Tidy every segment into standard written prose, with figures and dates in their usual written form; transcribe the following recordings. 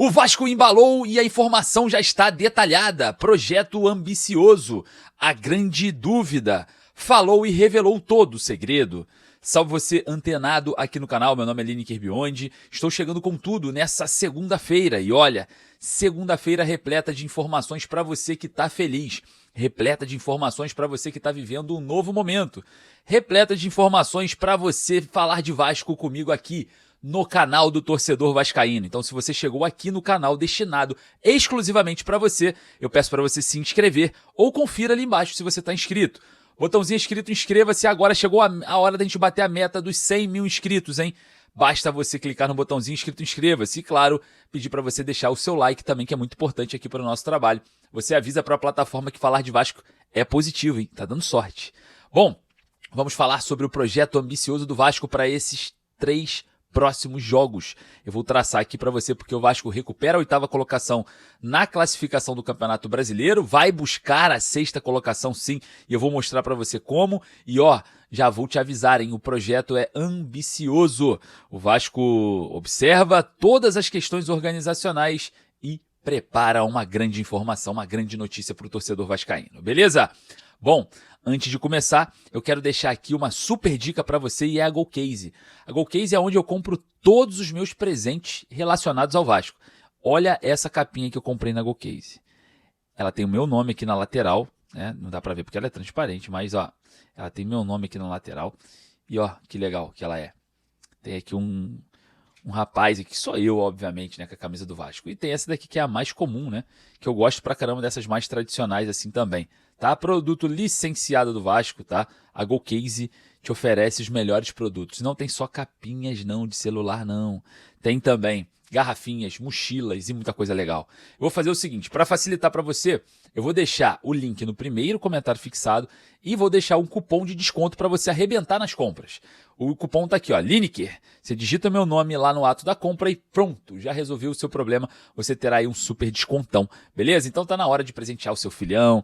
O Vasco embalou e a informação já está detalhada. Projeto ambicioso. A grande dúvida. Falou e revelou todo o segredo. Salve você antenado aqui no canal, meu nome é Lineker Biondi. Estou chegando com tudo nessa segunda-feira. E olha, segunda-feira repleta de informações para você que está feliz. Repleta de informações para você que está vivendo um novo momento. Repleta de informações para você falar de Vasco comigo aqui no canal do Torcedor Vascaíno. Então, se você chegou aqui no canal destinado exclusivamente para você, eu peço para você se inscrever ou confira ali embaixo se você está inscrito. Botãozinho inscrito, inscreva-se agora. Chegou a hora da gente bater a meta dos 100 mil inscritos, hein? Basta você clicar no botãozinho inscrito, inscreva-se. E, claro, pedir para você deixar o seu like também, que é muito importante aqui para o nosso trabalho. Você avisa para a plataforma que falar de Vasco é positivo, hein? Tá dando sorte. Bom, vamos falar sobre o projeto ambicioso do Vasco para esses 3 próximos jogos. Eu vou traçar aqui para você porque o Vasco recupera a 8ª colocação na classificação do Campeonato Brasileiro, vai buscar a 6ª colocação sim, e eu vou mostrar para você como. E ó, já vou te avisar, hein, o projeto é ambicioso. O Vasco observa todas as questões organizacionais e prepara uma grande informação, uma grande notícia para o torcedor vascaíno, beleza? Bom, antes de começar, eu quero deixar aqui uma super dica para você e é a GoCase. A GoCase é onde eu compro todos os meus presentes relacionados ao Vasco. Olha essa capinha que eu comprei na GoCase. Ela tem o meu nome aqui na lateral, né? Não dá para ver porque ela é transparente, mas ó, ela tem meu nome aqui na lateral. E ó, que legal que ela é. Tem aqui um rapaz aqui, sou eu, obviamente, né, com a camisa do Vasco. E tem essa daqui que é a mais comum, né? Que eu gosto pra caramba dessas mais tradicionais assim também. Tá? Produto licenciado do Vasco, tá? A GoCase te oferece os melhores produtos. Não tem só capinhas não de celular, não. Tem também garrafinhas, mochilas e muita coisa legal. Eu vou fazer o seguinte, para facilitar para você, eu vou deixar o link no primeiro comentário fixado e vou deixar um cupom de desconto para você arrebentar nas compras. O cupom tá aqui, ó, Lineker. Você digita meu nome lá no ato da compra e pronto, já resolveu o seu problema. Você terá aí um super descontão, beleza? Então tá na hora de presentear o seu filhão,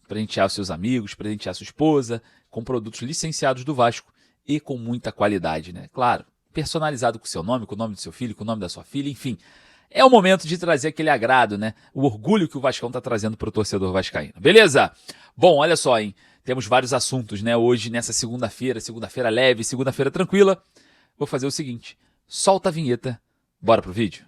presentear os seus amigos, presentear a sua esposa, com produtos licenciados do Vasco e com muita qualidade, né? Claro, personalizado com o seu nome, com o nome do seu filho, com o nome da sua filha, enfim. É o momento de trazer aquele agrado, né? O orgulho que o Vascão tá trazendo para o torcedor vascaíno, beleza? Bom, olha só, hein? Temos vários assuntos, né? Hoje, nessa segunda-feira leve, segunda-feira tranquila. Vou fazer o seguinte, solta a vinheta, bora pro vídeo?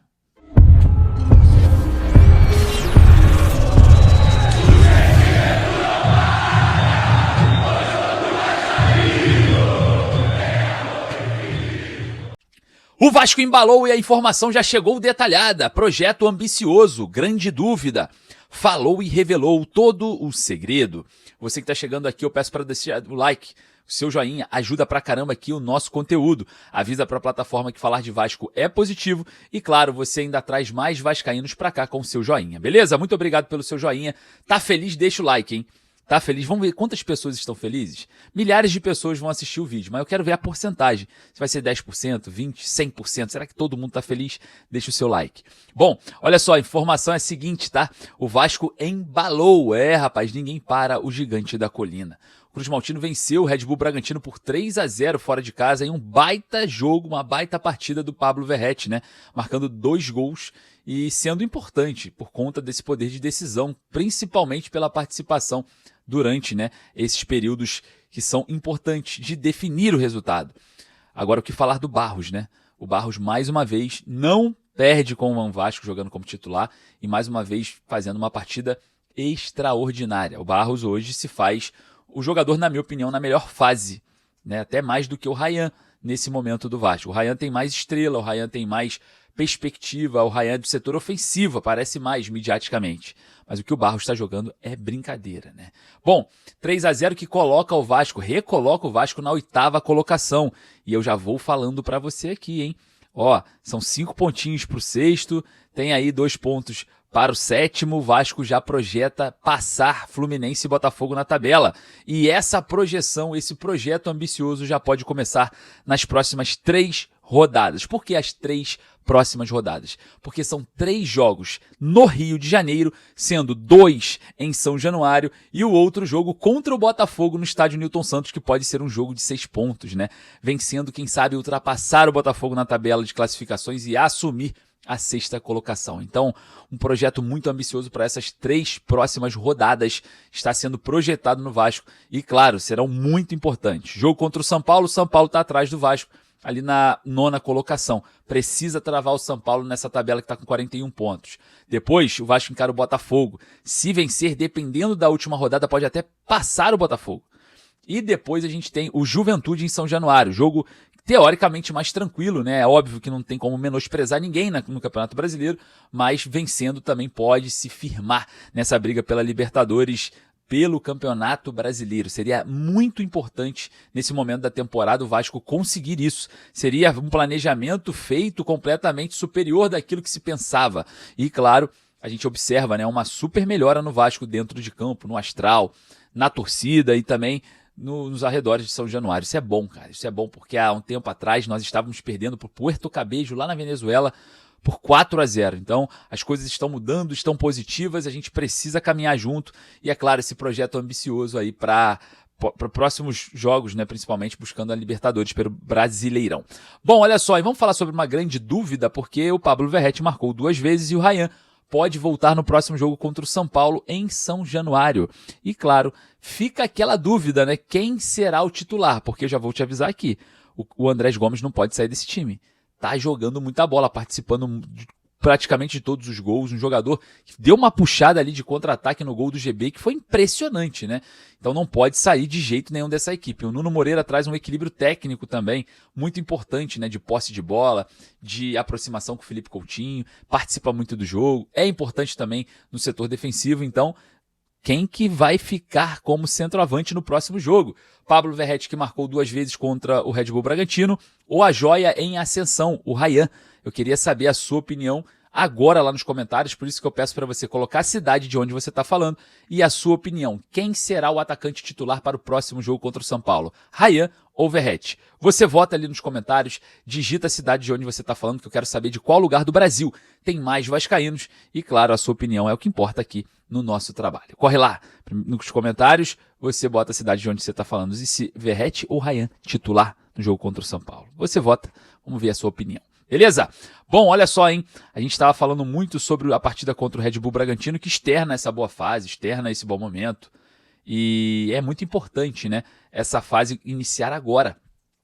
O Vasco embalou e a informação já chegou detalhada. Projeto ambicioso, grande dúvida. Falou e revelou todo o segredo. Você que está chegando aqui, eu peço para deixar o like, o seu joinha, ajuda pra caramba aqui o nosso conteúdo. Avisa para a plataforma que falar de Vasco é positivo. E claro, você ainda traz mais vascaínos pra cá com o seu joinha, beleza? Muito obrigado pelo seu joinha. Tá feliz? Deixa o like, hein? Tá feliz? Vamos ver quantas pessoas estão felizes? Milhares de pessoas vão assistir o vídeo, mas eu quero ver a porcentagem. Se vai ser 10%, 20%, 100%. Será que todo mundo tá feliz? Deixa o seu like. Bom, olha só, a informação é a seguinte, tá? O Vasco embalou. Rapaz, ninguém para o gigante da colina. O Cruz Maltino venceu o Red Bull Bragantino por 3-0 fora de casa em um baita jogo, uma baita partida do Pablo Verrete, né? Marcando 2 gols e sendo importante por conta desse poder de decisão, principalmente pela participação durante, né, esses períodos que são importantes de definir o resultado. Agora, o que falar do Barros, né? O Barros, mais uma vez, não perde com o Vasco jogando como titular e, mais uma vez, fazendo uma partida extraordinária. O Barros hoje se faz o jogador, na minha opinião, na melhor fase, né? Até mais do que o Ryan nesse momento do Vasco. O Ryan tem mais estrela, o Ryan tem mais perspectiva, o Ryan é do setor ofensivo, aparece mais midiaticamente. Mas o que o Barros está jogando é brincadeira, né? Bom, 3-0 que coloca o Vasco, recoloca o Vasco na 8ª colocação. E eu já vou falando para você aqui, hein? Ó, são 5 pontinhos para o 6º, tem aí 2 pontos para o 7º, o Vasco já projeta passar Fluminense e Botafogo na tabela. E essa projeção, esse projeto ambicioso já pode começar nas próximas 3 rodadas. Por que as 3 próximas rodadas? Porque são 3 jogos no Rio de Janeiro, sendo 2 em São Januário e o outro jogo contra o Botafogo no estádio Newton Santos, que pode ser um jogo de 6 pontos, né? Vencendo, quem sabe, ultrapassar o Botafogo na tabela de classificações e assumir a sexta colocação. Então, um projeto muito ambicioso para essas 3 próximas rodadas está sendo projetado no Vasco e, claro, serão muito importantes. Jogo contra o São Paulo está atrás do Vasco, ali na 9ª colocação. Precisa travar o São Paulo nessa tabela que está com 41 pontos. Depois, o Vasco encara o Botafogo. Se vencer, dependendo da última rodada, pode até passar o Botafogo. E depois a gente tem o Juventude em São Januário, jogo teoricamente mais tranquilo, né? É óbvio que não tem como menosprezar ninguém no Campeonato Brasileiro, mas vencendo também pode se firmar nessa briga pela Libertadores, pelo Campeonato Brasileiro. Seria muito importante nesse momento da temporada o Vasco conseguir isso. Seria um planejamento feito completamente superior daquilo que se pensava. E claro, a gente observa, né, uma super melhora no Vasco dentro de campo, no astral, na torcida e também nos arredores de São Januário. Isso é bom, cara. Isso é bom porque há um tempo atrás nós estávamos perdendo para o Puerto Cabello lá na Venezuela por 4-0. Então, as coisas estão mudando, estão positivas, a gente precisa caminhar junto. E, é claro, esse projeto ambicioso aí para próximos jogos, né, principalmente buscando a Libertadores pelo Brasileirão. Bom, olha só, e vamos falar sobre uma grande dúvida, porque o Pablo Verratti marcou 2 vezes e o Ryan pode voltar no próximo jogo contra o São Paulo em São Januário. E, claro, fica aquela dúvida, né? Quem será o titular? Porque eu já vou te avisar aqui, o Andrés Gomes não pode sair desse time. Tá jogando muita bola, participando praticamente de todos os gols, um jogador que deu uma puxada ali de contra-ataque no gol do GB que foi impressionante, né? Então não pode sair de jeito nenhum dessa equipe. O Nuno Moreira traz um equilíbrio técnico também muito importante, né? De posse de bola, de aproximação com o Felipe Coutinho, participa muito do jogo, é importante também no setor defensivo, então quem que vai ficar como centroavante no próximo jogo? Pablo Verratti, que marcou 2 vezes contra o Red Bull Bragantino, ou a joia em ascensão, o Ryan? Eu queria saber a sua opinião agora lá nos comentários, por isso que eu peço para você colocar a cidade de onde você está falando e a sua opinião. Quem será o atacante titular para o próximo jogo contra o São Paulo? Ryan ou Verratti? Você vota ali nos comentários, digita a cidade de onde você está falando, que eu quero saber de qual lugar do Brasil tem mais vascaínos e, claro, a sua opinião é o que importa aqui no nosso trabalho. Corre lá nos comentários, você bota a cidade de onde você está falando e se Verratti ou Ryan titular no jogo contra o São Paulo. Você vota, vamos ver a sua opinião. Beleza? Bom, olha só, hein? A gente estava falando muito sobre a partida contra o Red Bull Bragantino, que externa essa boa fase, externa esse bom momento. E é muito importante, né? Essa fase iniciar agora.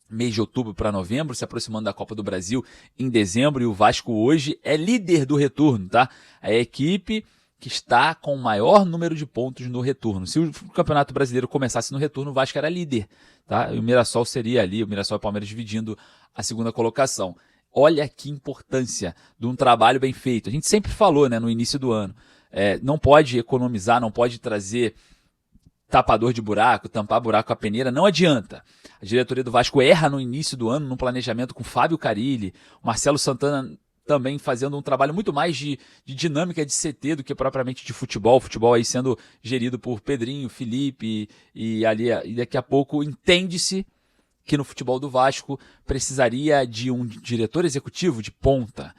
Mês de outubro para novembro, se aproximando da Copa do Brasil em dezembro. E o Vasco hoje é líder do retorno, tá? A equipe que está com o maior número de pontos no retorno. Se o Campeonato Brasileiro começasse no retorno, o Vasco era líder, tá? E o Mirassol seria ali, o Mirassol e o Palmeiras dividindo a segunda colocação. Olha que importância de um trabalho bem feito. A gente sempre falou, né, no início do ano, não pode economizar, não pode trazer tapador de buraco, tampar buraco com a peneira, não adianta. A diretoria do Vasco erra no início do ano, no planejamento com Fábio Carille, o Marcelo Santana também fazendo um trabalho muito mais de dinâmica de CT do que propriamente de futebol. Futebol aí sendo gerido por Pedrinho, Felipe e ali, e daqui a pouco entende-se que no futebol do Vasco precisaria de um diretor executivo de ponta.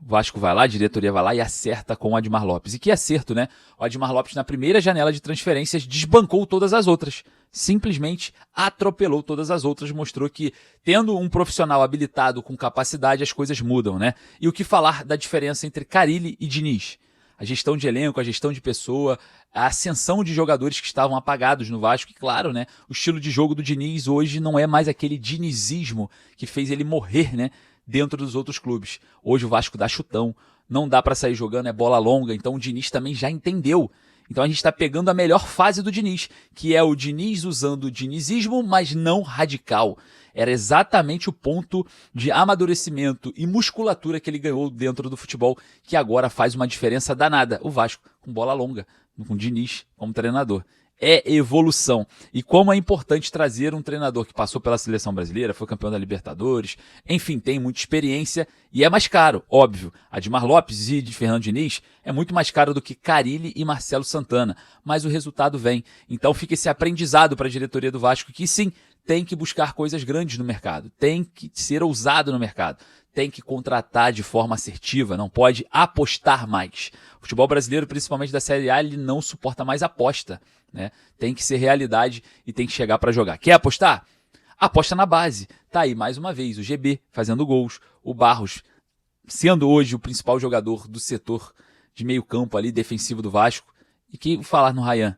O Vasco vai lá, a diretoria vai lá e acerta com o Admar Lopes. E que acerto, né? O Admar Lopes, na primeira janela de transferências, desbancou todas as outras. Simplesmente atropelou todas as outras, mostrou que, tendo um profissional habilitado com capacidade, as coisas mudam, né? E o que falar da diferença entre Carille e Diniz? A gestão de elenco, a gestão de pessoa, a ascensão de jogadores que estavam apagados no Vasco. E claro, né, o estilo de jogo do Diniz hoje não é mais aquele dinizismo que fez ele morrer, né, dentro dos outros clubes. Hoje o Vasco dá chutão, não dá para sair jogando, é bola longa. Então o Diniz também já entendeu. Então a gente está pegando a melhor fase do Diniz, que é o Diniz usando o dinizismo, mas não radical. Era exatamente o ponto de amadurecimento e musculatura que ele ganhou dentro do futebol, que agora faz uma diferença danada. O Vasco com bola longa, com o Diniz como treinador. É evolução. E como é importante trazer um treinador que passou pela seleção brasileira, foi campeão da Libertadores, enfim, tem muita experiência e é mais caro, óbvio. Admar Lopes e de Fernando Diniz é muito mais caro do que Carille e Marcelo Santana, mas o resultado vem. Então fica esse aprendizado para a diretoria do Vasco que sim, tem que buscar coisas grandes no mercado, tem que ser ousado no mercado, tem que contratar de forma assertiva, não pode apostar mais. O futebol brasileiro, principalmente da Série A, ele não suporta mais aposta, né? Tem que ser realidade e tem que chegar para jogar. Quer apostar? Aposta na base. Tá aí mais uma vez o GB fazendo gols, o Barros sendo hoje o principal jogador do setor de meio campo ali, defensivo do Vasco. E que falar no Rayan?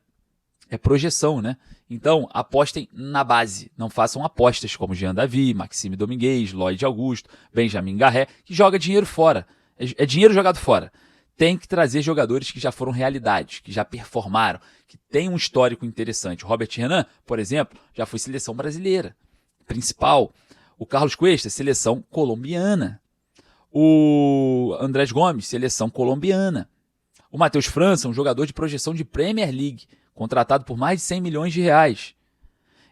É projeção, né? Então, apostem na base. Não façam apostas como Jean Davi, Maxime Domingues, Lloyd Augusto, Benjamin Garré, que joga dinheiro fora. É dinheiro jogado fora. Tem que trazer jogadores que já foram realidades, que já performaram, que têm um histórico interessante. O Robert Renan, por exemplo, já foi seleção brasileira, principal. O Carlos Cuesta, seleção colombiana. O Andrés Gomes, seleção colombiana. O Matheus França, um jogador de projeção de Premier League, contratado por mais de 100 milhões de reais.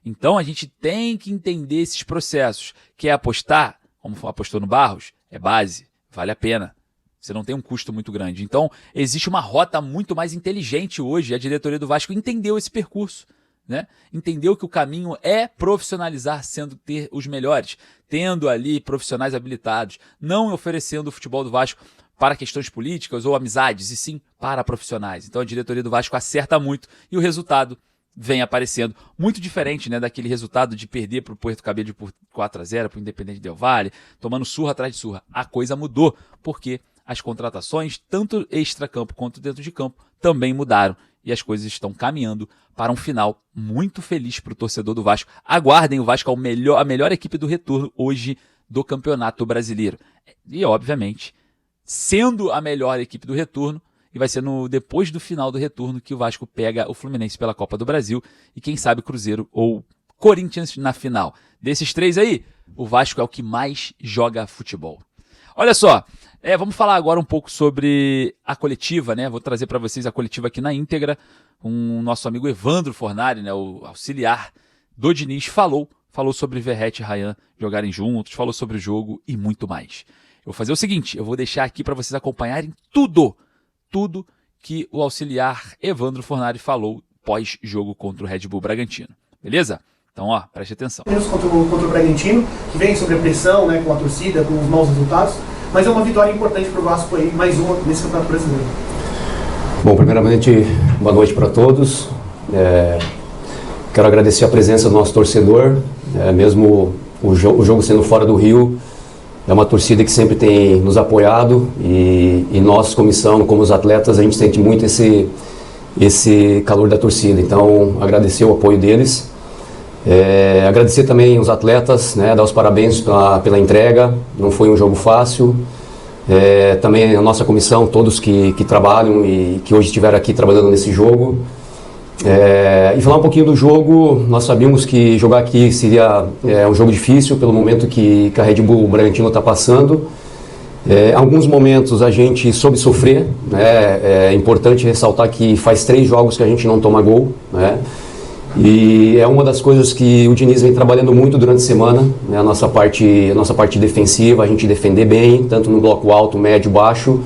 Então a gente tem que entender esses processos. Quer apostar, como apostou no Barros, é base, vale a pena. Você não tem um custo muito grande. Então existe uma rota muito mais inteligente hoje. A diretoria do Vasco entendeu esse percurso, né? Entendeu que o caminho é profissionalizar, sendo ter os melhores, tendo ali profissionais habilitados, não oferecendo o futebol do Vasco para questões políticas ou amizades, e sim para profissionais. Então a diretoria do Vasco acerta muito e o resultado vem aparecendo. Muito diferente, né, daquele resultado de perder para o Puerto Cabello por 4-0, para o Independente Del Valle, tomando surra atrás de surra. A coisa mudou, porque as contratações, tanto extra-campo quanto dentro de campo, também mudaram. E as coisas estão caminhando para um final muito feliz para o torcedor do Vasco. Aguardem, o Vasco é a melhor equipe do retorno hoje do Campeonato Brasileiro. E, obviamente, sendo a melhor equipe do retorno, e vai ser depois do final do retorno que o Vasco pega o Fluminense pela Copa do Brasil e quem sabe Cruzeiro ou Corinthians na final. Desses três aí, o Vasco é o que mais joga futebol. Olha só, vamos falar agora um pouco sobre a coletiva, né? Vou trazer para vocês a coletiva aqui na íntegra. O nosso amigo Evandro Fornari, né, o auxiliar do Diniz, falou sobre Verratti e Rayan jogarem juntos, falou sobre o jogo e muito mais. Eu vou fazer o seguinte, eu vou deixar aqui para vocês acompanharem tudo que o auxiliar Evandro Fornari falou pós-jogo contra o Red Bull Bragantino. Beleza? Então, preste atenção. Contra o Bragantino, que vem sobre a pressão, né, com a torcida, com os maus resultados, mas é uma vitória importante para o Vasco aí, mais uma nesse Campeonato Brasileiro. Bom, primeiramente, boa noite para todos. Quero agradecer a presença do nosso torcedor, mesmo o jogo sendo fora do Rio. É uma torcida que sempre tem nos apoiado e nós, comissão, como os atletas, a gente sente muito esse calor da torcida. Então, agradecer o apoio deles. Agradecer também os atletas, né, dar os parabéns pela entrega. Não foi um jogo fácil. Também a nossa comissão, todos que trabalham e que hoje estiveram aqui trabalhando nesse jogo. E falar um pouquinho do jogo. Nós sabíamos que jogar aqui seria um jogo difícil pelo momento que a Red Bull Bragantino está passando. Alguns momentos a gente soube sofrer, né? É importante ressaltar que faz 3 jogos que a gente não toma gol, né? E é uma das coisas que o Diniz vem trabalhando muito durante a semana, né? A nossa parte defensiva, a gente defender bem, tanto no bloco alto, médio, baixo.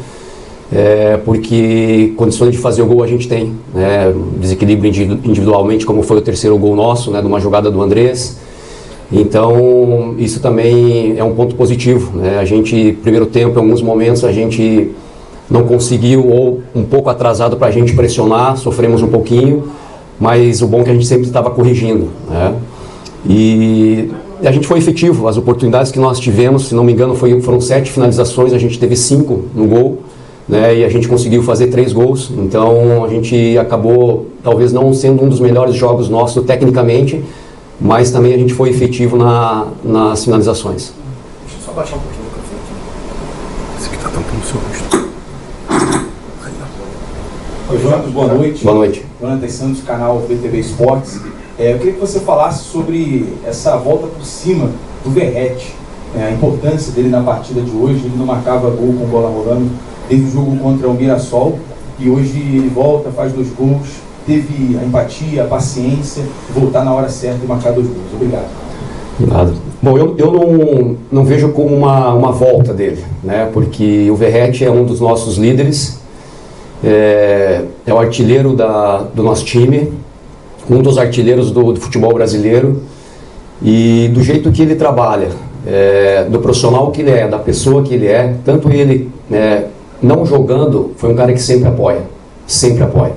Porque condições de fazer o gol a gente tem, né? Desequilíbrio individualmente, como foi o terceiro gol nosso, né? De uma jogada do Andrés. Então isso também é um ponto positivo, né? A gente, primeiro tempo, em alguns momentos a gente não conseguiu, ou um pouco atrasado para a gente pressionar, sofremos um pouquinho, mas o bom é que a gente sempre estava corrigindo, né? E a gente foi efetivo, as oportunidades que nós tivemos, se não me engano, foram 7 finalizações, a gente teve 5 no gol, né, e a gente conseguiu fazer 3 gols, então a gente acabou talvez não sendo um dos melhores jogos nossos tecnicamente, mas também a gente foi efetivo nas finalizações. Deixa eu só baixar um pouquinho o microfone aqui. Esse aqui está tampando o seu rosto. Oi, Jonas, boa noite. Boa noite. Jonathan Santos, canal BTV Esportes. Eu queria que você falasse sobre essa volta por cima do Verratti, a importância dele na partida de hoje. Ele não marcava gol com bola rolando. Teve o jogo contra o Mirassol e hoje ele volta, faz 2 gols, teve a empatia, a paciência, voltar na hora certa e marcar 2 gols. Obrigado. Obrigado. Bom, eu não vejo como uma volta dele, né? Porque o Verratti é um dos nossos líderes, é o artilheiro do nosso time, um dos artilheiros do futebol brasileiro, e do jeito que ele trabalha, do profissional que ele é, da pessoa que ele é, tanto ele não jogando, foi um cara que sempre apoia, sempre apoia.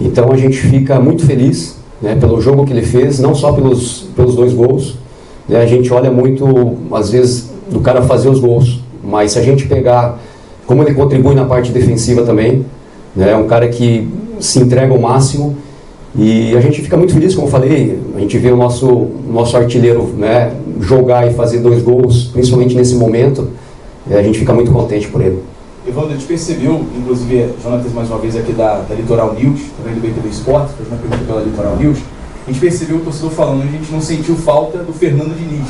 Então a gente fica muito feliz, né, pelo jogo que ele fez, não só pelos 2 gols, né, a gente olha muito, às vezes, do cara fazer os gols, mas se a gente pegar como ele contribui na parte defensiva também, né, é um cara que se entrega ao máximo, e a gente fica muito feliz, como eu falei, a gente vê o nosso artilheiro, né, jogar e fazer 2 gols, principalmente nesse momento, a gente fica muito contente por ele. Evandro, a gente percebeu, inclusive, Jonatas mais uma vez aqui da Litoral News, também do BTV Esportes, fez uma pergunta pela Litoral News, a gente percebeu o torcedor falando, a gente não sentiu falta do Fernando Diniz,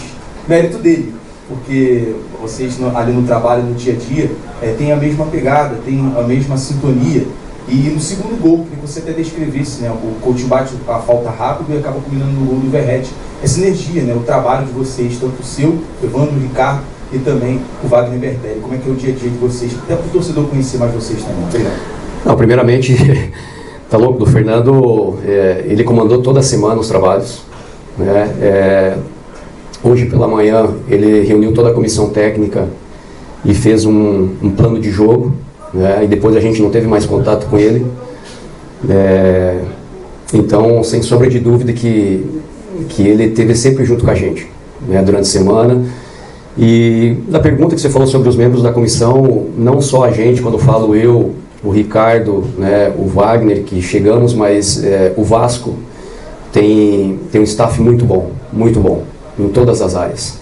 mérito dele, porque vocês ali no trabalho, no dia a dia, têm a mesma pegada, têm a mesma sintonia. E no segundo gol, queria que você até descrevesse, né, o Coutinho bate a falta rápido e acaba combinando no gol do Verratti. Essa energia, né, o trabalho de vocês, tanto o seu, o Evandro, o Ricardo e também o Wagner Bertelli. Como é que é o dia a dia de vocês, até para o torcedor conhecer mais vocês também. Obrigado. Não, primeiramente, tá louco, do Fernando, ele comandou toda a semana os trabalhos, né, hoje pela manhã ele reuniu toda a comissão técnica e fez um plano de jogo, né, e depois a gente não teve mais contato com ele, então sem sombra de dúvida que ele esteve sempre junto com a gente, né, durante a semana. E da pergunta que você falou sobre os membros da comissão, não só a gente, quando eu falo eu, o Ricardo, né, o Wagner, que chegamos, mas o Vasco tem um staff muito bom em todas as áreas,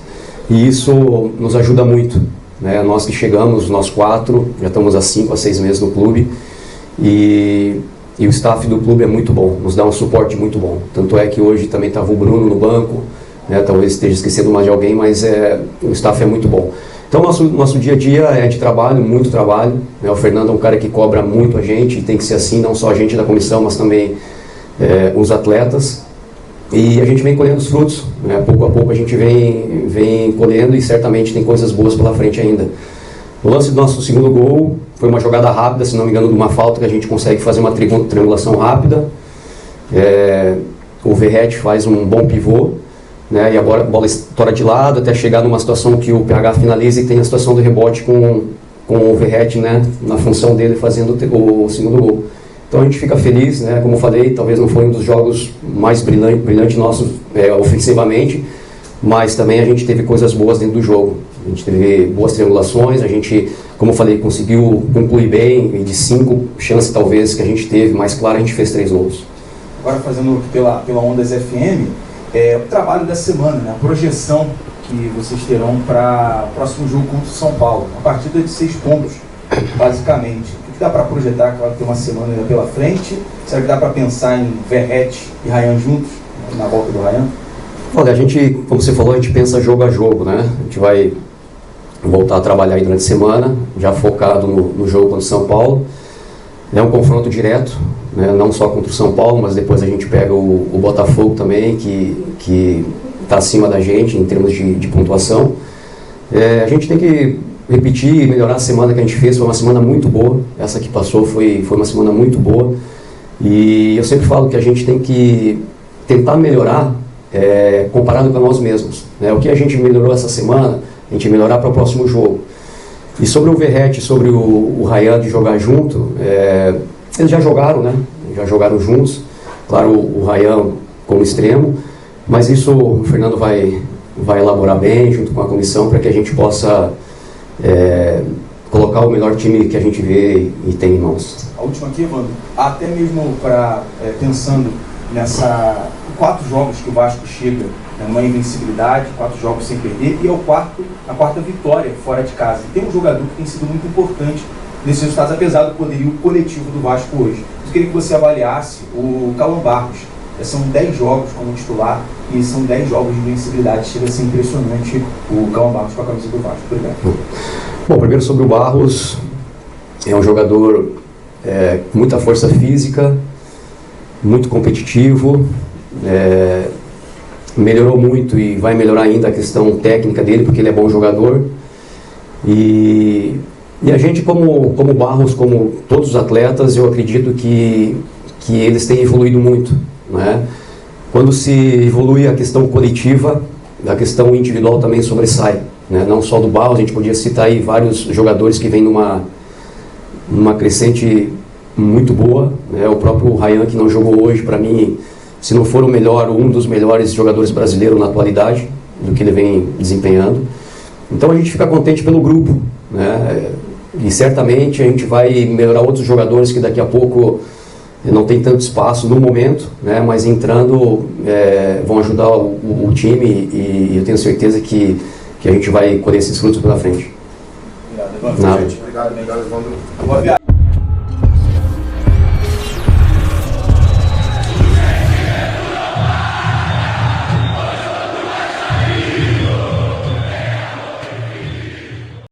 e isso nos ajuda muito, né? Nós que chegamos, nós 4, já estamos há 5 a 6 meses no clube, e o staff do clube é muito bom, nos dá um suporte muito bom, tanto é que hoje também estava o Bruno no banco, né? Talvez esteja esquecendo mais de alguém, mas o staff é muito bom. Então nosso dia a dia é de trabalho, muito trabalho, né? O Fernando é um cara que cobra muito a gente, e tem que ser assim, não só a gente da comissão, mas também os atletas. E a gente vem colhendo os frutos, né? Pouco a pouco a gente vem colhendo, e certamente tem coisas boas pela frente ainda. O lance do nosso segundo gol foi uma jogada rápida, se não me engano, de uma falta que a gente consegue fazer uma triangulação rápida. O Verratti faz um bom pivô, né? E agora a bola estoura de lado até chegar numa situação que o PH finaliza, e tem a situação do rebote com o Verratti, né, na função dele fazendo o segundo gol. Então a gente fica feliz, né? Como eu falei, talvez não foi um dos jogos mais brilhantes nossos ofensivamente, mas também a gente teve coisas boas dentro do jogo. A gente teve boas triangulações, a gente, como eu falei, conseguiu concluir bem, e de 5 chances talvez que a gente teve, mais claro, a gente fez 3 gols. Agora fazendo pela Ondas FM, o trabalho da semana, né? A projeção que vocês terão para o próximo jogo contra o São Paulo, uma partida de 6 pontos, basicamente. O que dá para projetar? Claro que tem uma semana ainda pela frente. Será que dá para pensar em Verratti e Ryan juntos, na volta do Ryan? Olha, a gente, como você falou, a gente pensa jogo a jogo, né? A gente vai voltar a trabalhar aí durante a semana, já focado no jogo contra o São Paulo. É um confronto direto, né? Não só contra o São Paulo, mas depois a gente pega o Botafogo também, que está acima da gente em termos de pontuação. A gente tem que repetir e melhorar a semana que a gente fez. Foi uma semana muito boa, essa que passou foi uma semana muito boa, e eu sempre falo que a gente tem que tentar melhorar comparado com nós mesmos, né? O que a gente melhorou essa semana, a gente melhorar para o próximo jogo. E sobre o Verratti, sobre o Ryan de jogar junto, eles já jogaram, né? Já jogaram juntos, claro, o Ryan como extremo, mas isso o Fernando vai elaborar bem junto com a comissão, para que a gente possa colocar o melhor time que a gente vê e tem em mãos. A última aqui, Evandro, até mesmo pensando nessa 4 jogos que o Vasco chega, né, numa invencibilidade, 4 jogos sem perder, e a quarta vitória fora de casa. E tem um jogador que tem sido muito importante nesses resultados, apesar do poderio coletivo do Vasco hoje. Eu queria que você avaliasse o Cauã Barros. São 10 jogos como titular e são 10 jogos de invencibilidade. Chega a ser impressionante o Cauã Barros com a camisa do Vasco. Obrigado. Bom, primeiro sobre o Barros, é um jogador com muita força física, muito competitivo, melhorou muito e vai melhorar ainda a questão técnica dele, porque ele é bom jogador. E a gente, como Barros, como todos os atletas, eu acredito que eles têm evoluído muito, né? Quando se evolui a questão coletiva, a questão individual também sobressai, né? Não só do Barros, a gente podia citar aí vários jogadores que vêm numa crescente muito boa, né? O próprio Ryan, que não jogou hoje, para mim, se não for o melhor, um dos melhores jogadores brasileiros na atualidade, do que ele vem desempenhando. Então a gente fica contente pelo grupo, né? E certamente a gente vai melhorar outros jogadores que daqui a pouco não tem tanto espaço no momento, né? Mas entrando vão ajudar o time e eu tenho certeza que a gente vai colher esses frutos pela frente. Obrigado, Evandro. Nada. Obrigado, Evandro.